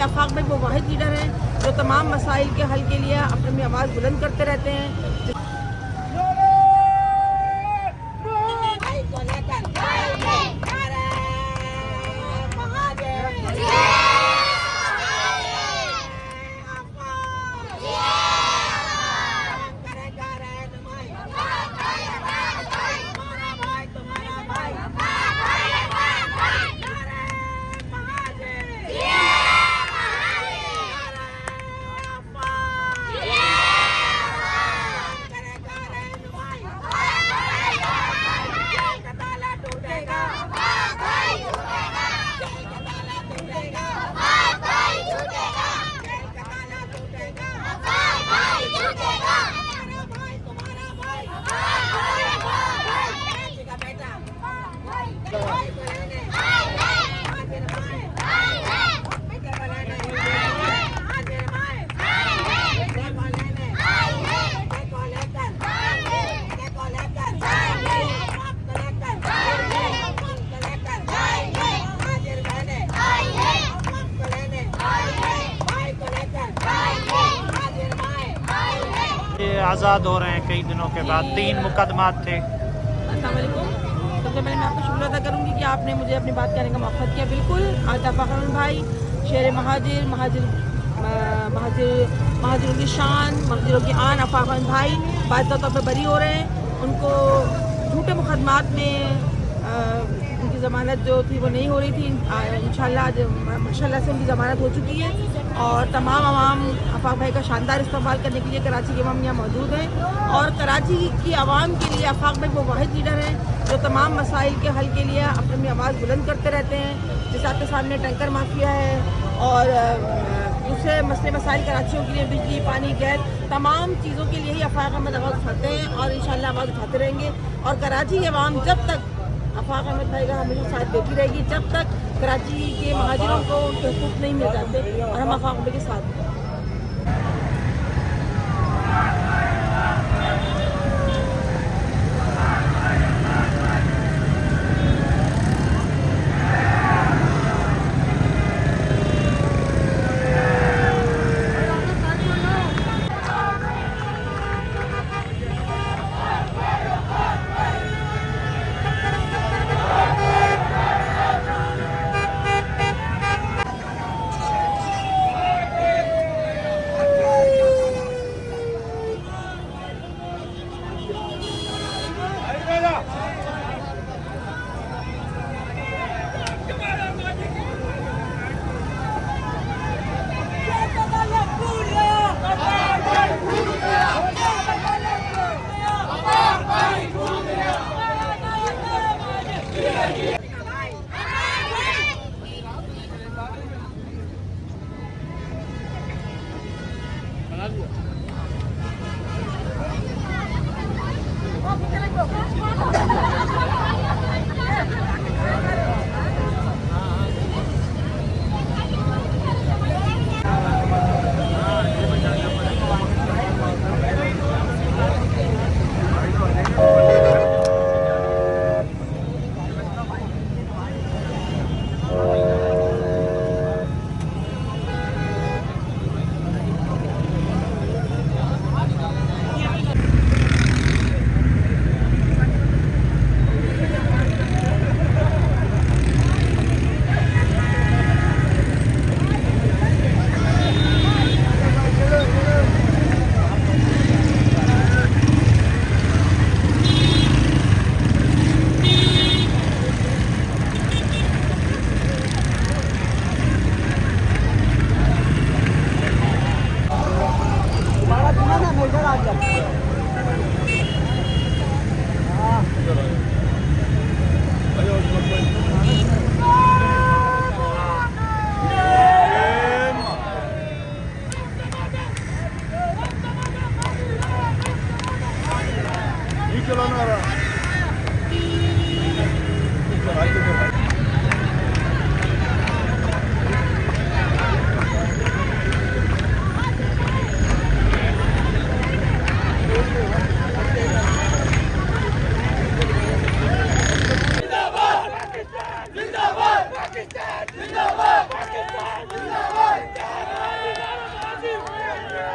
आफाक भाई वो वाहिद लीडर हैं जो तमाम मसाइल के हल के लिए अपनी आवाज़ बुलंद करते रहते हैं। आज़ाद हो रहे हैं कई दिनों के बाद, 3 मुकदमात थे। अस्सलाम वालेकुम। सबसे पहले मैं आपको शुक्र अदा करूँगी कि आपने मुझे अपनी बात कहने का मौका किया। बिल्कुल आज आफाक अहमद भाई शेर महाजिरों की शान, महाजिरों की आन आफाक अहमद भाई बाज़ाब्ता तौर पर बरी हो रहे हैं। उनको झूठे मुकदमात में उनकी ज़मानत जो थी वो नहीं हो रही थी। इंशाल्लाह आज माशाल्लाह से उनकी ज़मानत हो चुकी है और तमाम आवाम आफाक भाई का शानदार इस्तेमाल करने के लिए कराची के अवाम यहाँ मौजूद हैं। और कराची की आवाम के लिए आफाक भाई वो वाहिद लीडर हैं जो तमाम मसाइल के हल के लिए अपनी आवाज़ बुलंद करते रहते हैं। जैसे आपके सामने टैंकर माफिया है और दूसरे मसले मसाइल कराचियों के लिए बिजली, पानी, गैस, तमाम चीज़ों के लिए ही आफाक अहमद आवाज़ उठाते हैं और इंशाल्लाह आवाज़ उठाते रहेंगे। और कराची की आवाम जब तक आफाक अहमद भाई का हमेशा साथ देती रहेगी, जब तक कराची के महाजिरों को उनके हुकूक नहीं मिल जाते, और हम आफाक भाई के साथ हैं।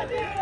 जिंदाबाद